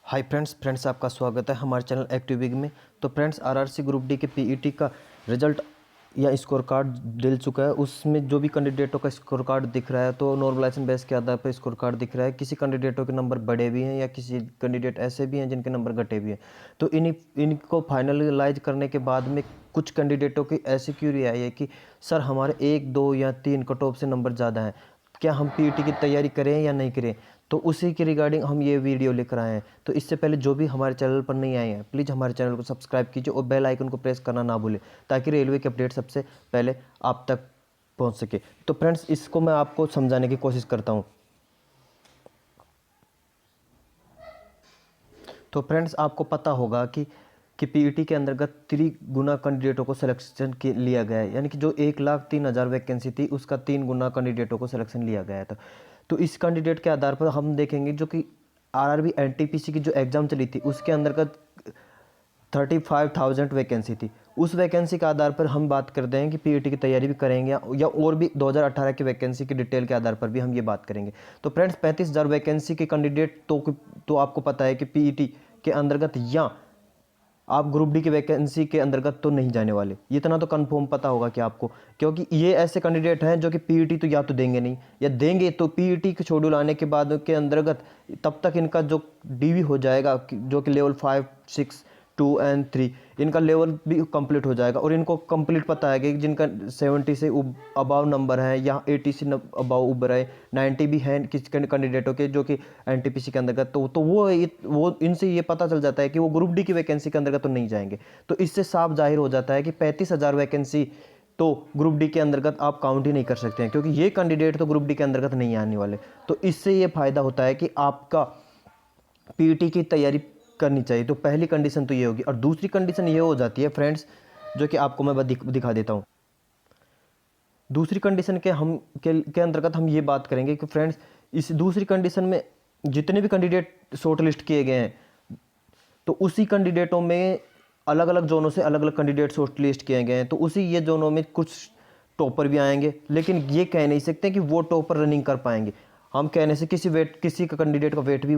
Hi friends आपका स्वागत है हमारे चैनल एक्टिव बिग में। तो फ्रेंड्स आरआरसी ग्रुप डी के पीईटी का रिजल्ट या स्कोर कार्ड डल चुका है। उसमें जो भी कैंडिडेटों का स्कोर कार्ड दिख रहा है तो नॉर्मलाइजेशन बेस के आधार पर स्कोर कार्ड दिख रहा है। किसी कैंडिडेटों के नंबर बढ़े भी हैं या किसी कैंडिडेट ऐसे भी हैं जिनके नंबर घटे भी हैं। तो इनको फाइनलाइज करने के बाद में कुछ कैंडिडेटों की ऐसी क्यूरी आई है कि सर हमारे 1, 2 या 3 कट ऑफ से नंबर ज़्यादा हैं, क्या हम पीईटी की तैयारी करें या नहीं करें। तो उसी के रिगार्डिंग हम ये वीडियो लेकर आए हैं। तो इससे पहले जो भी हमारे चैनल पर नहीं आए हैं प्लीज़ हमारे चैनल को सब्सक्राइब कीजिए और बेल आइकन को प्रेस करना ना भूलें ताकि रेलवे की अपडेट सबसे पहले आप तक पहुंच सके। तो फ्रेंड्स इसको मैं आपको समझाने की कोशिश करता हूं। तो फ्रेंड्स आपको पता होगा कि पीईटी के अंतर्गत 3 गुना कैंडिडेटों को सिलेक्शन के लिया गया है, यानी कि जो 1,03,000 वैकेंसी थी उसका 3 गुना कैंडिडेटों को सिलेक्शन लिया गया था। तो इस कैंडिडेट के आधार पर हम देखेंगे जो कि आरआरबी एनटीपीसी की जो एग्ज़ाम चली थी उसके अंतर्गत 35,000 वैकेंसी थी। उस वैकेंसी के आधार पर हम बात करते हैं कि पीईटी की तैयारी भी करेंगे या और भी 2018 की वैकेंसी की डिटेल के आधार पर भी हम ये बात करेंगे। तो फ्रेंड्स 35,000 वैकेंसी के कैंडिडेट तो आपको पता है कि पीईटी के अंतर्गत या आप ग्रुप डी की वैकेंसी के अंतर्गत तो नहीं जाने वाले, इतना तो कंफर्म पता होगा कि आपको, क्योंकि ये ऐसे कैंडिडेट हैं जो कि पीईटी तो या तो देंगे नहीं या देंगे तो पीईटी के शेड्यूल आने के बाद के अंतर्गत तब तक इनका जो डीवी हो जाएगा जो कि लेवल 5, 6, 2 और 3 इनका लेवल भी कंप्लीट हो जाएगा। और इनको कंप्लीट पता है कि जिनका 70 से अबाव नंबर है या 80 से अबाव उबर है, 90 भी हैं किस कैंडिडेटों के जो कि एनटीपीसी के अंतर्गत, तो वो इनसे ये पता चल जाता है कि वो ग्रुप डी की वैकेंसी के अंतर्गत तो नहीं जाएंगे। तो इससे साफ जाहिर हो जाता है कि 35,000 वैकेंसी तो ग्रुप डी के अंतर्गत आप काउंट ही नहीं कर सकते हैं, क्योंकि ये कैंडिडेट तो ग्रुप डी के अंतर्गत नहीं आने वाले। तो इससे ये फायदा होता है कि आपका पीईटी की तैयारी करनी चाहिए। तो पहली कंडीशन तो ये होगी। और दूसरी कंडीशन ये हो जाती है फ्रेंड्स, जो कि आपको मैं दिखा देता हूँ। दूसरी कंडीशन के अंतर्गत हम ये बात करेंगे कि फ्रेंड्स इस दूसरी कंडीशन में जितने भी कैंडिडेट शॉर्ट लिस्ट किए गए हैं तो उसी कैंडिडेटों में अलग अलग जोनों से अलग अलग कैंडिडेट शॉर्ट लिस्ट किए गए हैं। तो उसी ये जोनों में कुछ टॉपर भी आएंगे, लेकिन ये कह नहीं सकते कि वो टॉपर रनिंग कर पाएंगे। हम कहने से किसी का कैंडिडेट का वेट भी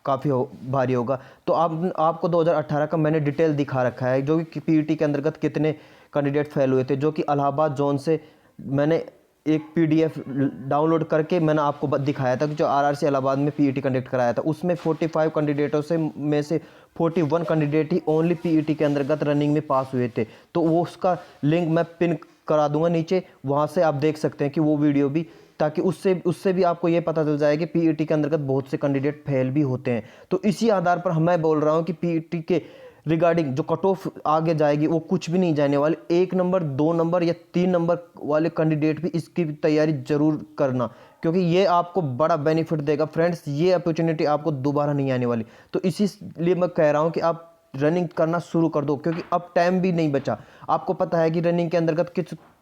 काफ़ी भारी होगा। तो आपको 2018 का मैंने डिटेल दिखा रखा है जो कि पीईटी के अंतर्गत कितने कैंडिडेट फेल हुए थे, जो कि इलाहाबाद जोन से मैंने एक पीडीएफ डाउनलोड करके मैंने आपको दिखाया था कि जो आरआरसी इलाहाबाद में पीईटी कंडक्ट कराया था उसमें 45 कैंडिडेटों में से 41 कैंडिडेट ही ओनली पीईटी के अंतर्गत रनिंग में पास हुए थे। तो वो उसका लिंक मैं पिन करा दूंगा नीचे, वहाँ से आप देख सकते हैं कि वो वीडियो भी, ताकि उससे भी आपको ये पता चल जाए कि पीईटी के अंतर्गत बहुत से कैंडिडेट फेल भी होते हैं। तो इसी आधार पर मैं बोल रहा हूँ कि पीईटी के रिगार्डिंग जो कट ऑफ आगे जाएगी वो कुछ भी नहीं जाने वाले। 1 नंबर, 2 नंबर या 3 नंबर वाले कैंडिडेट भी इसकी तैयारी जरूर करना, क्योंकि ये आपको बड़ा बेनिफिट देगा फ्रेंड्स। ये अपॉर्चुनिटी आपको दोबारा नहीं आने वाली। तो इसीलिए मैं कह रहा हूँ कि आप रनिंग करना शुरू कर दो, क्योंकि अब टाइम भी नहीं बचा। आपको पता है कि रनिंग के अंतर्गत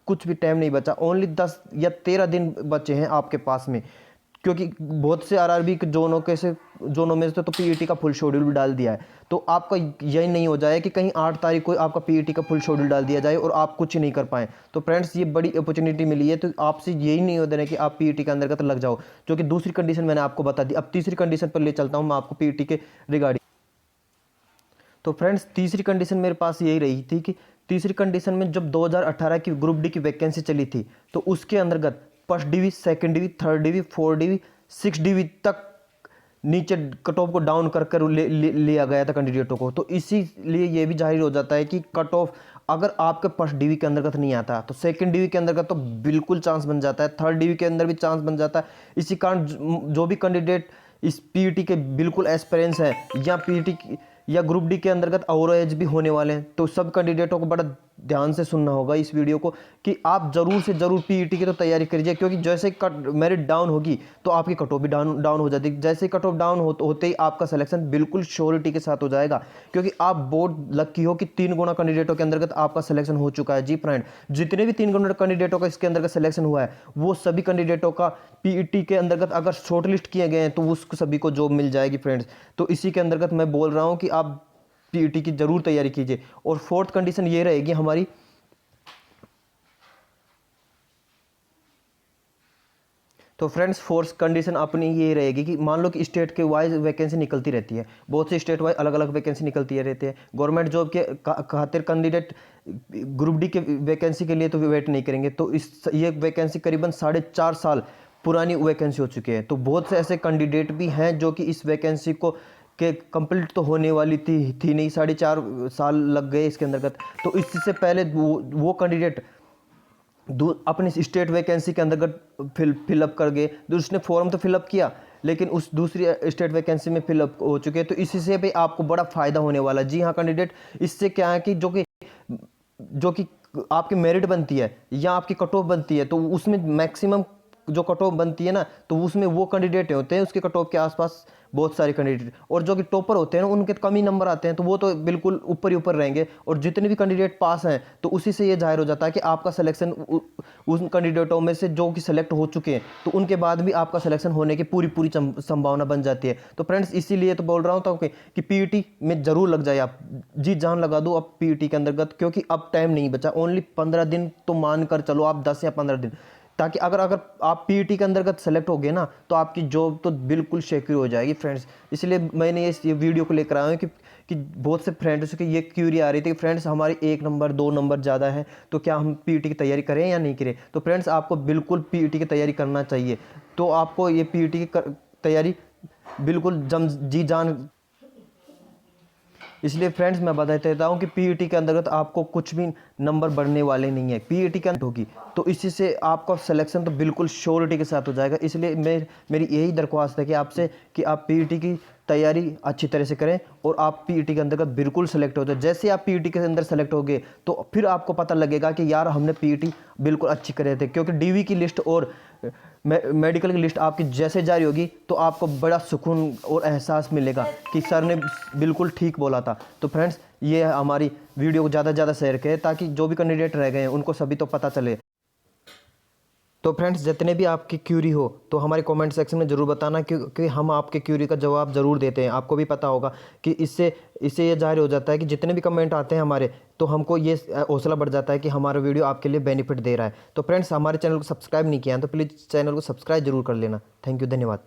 कुछ भी टाइम नहीं बचा, ओनली 10 या 13 दिन बचे हैं आपके पास में, क्योंकि बहुत से आरआरबी के जोनों में से तो पीईटी का फुल शेड्यूल भी डाल दिया है। तो आपका यही नहीं हो जाए कि कहीं 8 तारीख को आपका पीईटी का फुल शेड्यूल डाल दिया जाए और आप कुछ नहीं कर पाएँ। तो फ्रेंड्स ये बड़ी अपॉर्चुनिटी मिली है, तो आपसे यही नहीं हो देना कि आप पीईटी के अंतर्गत लग जाओ, जो कि दूसरी कंडीशन मैंने आपको बता दी। अब तीसरी कंडीशन पर ले चलता हूँ मैं आपको पीईटी के रिगार्डिंग। तो फ्रेंड्स तीसरी कंडीशन मेरे पास यही रही थी कि तीसरी कंडीशन में जब 2018 की ग्रुप डी की वैकेंसी चली थी तो उसके अंतर्गत first DV, second DV, third DV, 4 DV, 6 DV तक नीचे कट ऑफ को डाउन कर लिया गया था कैंडिडेटों को। तो इसीलिए ये भी जाहिर हो जाता है कि कट ऑफ अगर आपके फर्स्ट डीवी के अंतर्गत नहीं आता तो सेकंड डीवी के अंतर्गत तो बिल्कुल चांस बन जाता है, थर्ड डीवी के अंदर भी चांस बन जाता है। इसी कारण जो भी कैंडिडेट इस पीईटी के बिल्कुल एक्सपीरियंस है या पीईटी या ग्रुप डी के अंतर्गत और एज भी होने वाले हैं, तो सब कैंडिडेटों को बड़ा ध्यान से सुनना होगा इस वीडियो को कि आप जरूर से जरूर पीईटी की तो तैयारी करिए, क्योंकि जैसे मेरिट डाउन होगी तो आपकी कट ऑफ भी डाउन हो जाती है। जैसे कट ऑफ डाउन होते ही आपका सिलेक्शन बिल्कुल श्योरिटी के साथ हो जाएगा, क्योंकि आप बहुत लकी हो कि 3 गुना कैंडिडेटों के अंतर्गत आपका सिलेक्शन हो चुका है। जी फ्रेंड, जितने भी 3 गुना कैंडिडेटों का इसके अंतर्गत सिलेक्शन हुआ है वो सभी कैंडिडेटों का पीईटी के अंतर्गत अगर शॉर्टलिस्ट किए गए हैं तो उस सभी को जॉब मिल जाएगी फ्रेंड्स। तो इसी के अंतर्गत मैं बोल रहा हूँ कि आप पीईटी की जरूर तैयारी कीजिए। और फोर्थ कंडीशन ये रहेगी हमारी, तो फ्रेंड्स फोर्स कंडीशन अपनी ये रहेगी कि मान लो कि स्टेट के वाइज वैकेंसी निकलती रहती है, बहुत से स्टेट वाइज अलग अलग वैकेंसी निकलती रहती है। गवर्नमेंट जॉब के खातिर कैंडिडेट ग्रुप डी के वैकेंसी के लिए तो वेट नहीं करेंगे, तो ये वैकेंसी करीबन 4.5 साल पुरानी वैकेंसी हो चुकी है। तो बहुत से ऐसे कैंडिडेट भी हैं जो कि इस वैकेंसी को के कंप्लीट तो होने वाली थी नहीं, 4.5 साल लग गए इसके अंतर्गत। तो इससे पहले वो कैंडिडेट अपनी स्टेट वैकेंसी के अंतर्गत फिलअप कर गए, उसने फॉर्म तो फिलअप किया लेकिन उस दूसरी स्टेट वैकेंसी में फिलअप हो चुके हैं। तो इसी से भी आपको बड़ा फ़ायदा होने वाला है। जी हाँ कैंडिडेट, इससे क्या है कि जो कि आपकी मेरिट बनती है या आपकी कट ऑफ बनती है, तो उसमें मैक्सिमम जो कट ऑफ बनती है ना, तो उसमें वो कैंडिडेट होते हैं उसके कट ऑफ के आसपास बहुत सारे कैंडिडेट, और जो कि टॉपर होते हैं ना उनके कम ही नंबर आते हैं, तो वो तो बिल्कुल ऊपर ही ऊपर रहेंगे। और जितने भी कैंडिडेट पास हैं तो उसी से ये जाहिर हो जाता है कि आपका सिलेक्शन उन कैंडिडेटों में से जो कि सिलेक्ट हो चुके हैं, तो उनके बाद भी आपका सिलेक्शन होने की पूरी संभावना बन जाती है। तो फ्रेंड्स इसीलिए तो बोल रहा हूँ तो कि पीईटी में ज़रूर लग जाए, आप जी जान लगा दो अब पीईटी के अंतर्गत, क्योंकि अब टाइम नहीं बचा, ओनली 15 दिन तो मान कर चलो आप, 10 या 15 दिन, ताकि अगर आप पीईटी के अंतर्गत सेलेक्ट हो गए ना तो आपकी जॉब तो बिल्कुल सिक्योर हो जाएगी फ्रेंड्स। इसलिए मैंने ये वीडियो को लेकर आया हूँ कि बहुत से फ्रेंड्स की ये क्यूरी आ रही थी कि फ्रेंड्स हमारी 1 नंबर 2 नंबर ज़्यादा है, तो क्या हम पीईटी की तैयारी करें या नहीं करें। तो फ्रेंड्स आपको बिल्कुल पीईटी की तैयारी करना चाहिए। तो आपको ये पीईटी की तैयारी बिल्कुल जी जान, इसलिए फ्रेंड्स मैं बता देता हूँ कि पीईटी के अंतर्गत आपको कुछ भी नंबर बढ़ने वाले नहीं है, पीईटी के अंदर होगी, तो इसी से आपका सिलेक्शन तो बिल्कुल श्योरिटी के साथ हो जाएगा। इसलिए मेरी यही दरख्वास्त है कि आपसे कि आप पीईटी की तैयारी अच्छी तरह से करें और आप पीईटी के अंतर्गत बिल्कुल सेलेक्ट हो जाए। जैसे आप पीईटी के अंदर सेलेक्ट हो गए तो फिर आपको पता लगेगा कि यार हमने पीईटी बिल्कुल अच्छी करे थे, क्योंकि डीवी की लिस्ट और मेडिकल की लिस्ट आपकी जैसे जारी होगी तो आपको बड़ा सुकून और एहसास मिलेगा कि सर ने बिल्कुल ठीक बोला था। तो फ्रेंड्स ये हमारी वीडियो को ज़्यादा से ज़्यादा शेयर करें ताकि जो भी कैंडिडेट रह गए हैं उनको सभी तो पता चले। तो फ्रेंड्स जितने भी आपकी क्यूरी हो तो हमारे कमेंट सेक्शन में ज़रूर बताना, क्योंकि हम आपके क्यूरी का जवाब ज़रूर देते हैं। आपको भी पता होगा कि इससे ये जाहिर हो जाता है कि जितने भी कमेंट आते हैं हमारे, तो हमको ये हौसला बढ़ जाता है कि हमारा वीडियो आपके लिए बेनिफिट दे रहा है। तो फ्रेंड्स हमारे चैनल को सब्सक्राइब नहीं किया है तो प्लीज़ चैनल को सब्सक्राइब जरूर कर लेना। थैंक यू, धन्यवाद।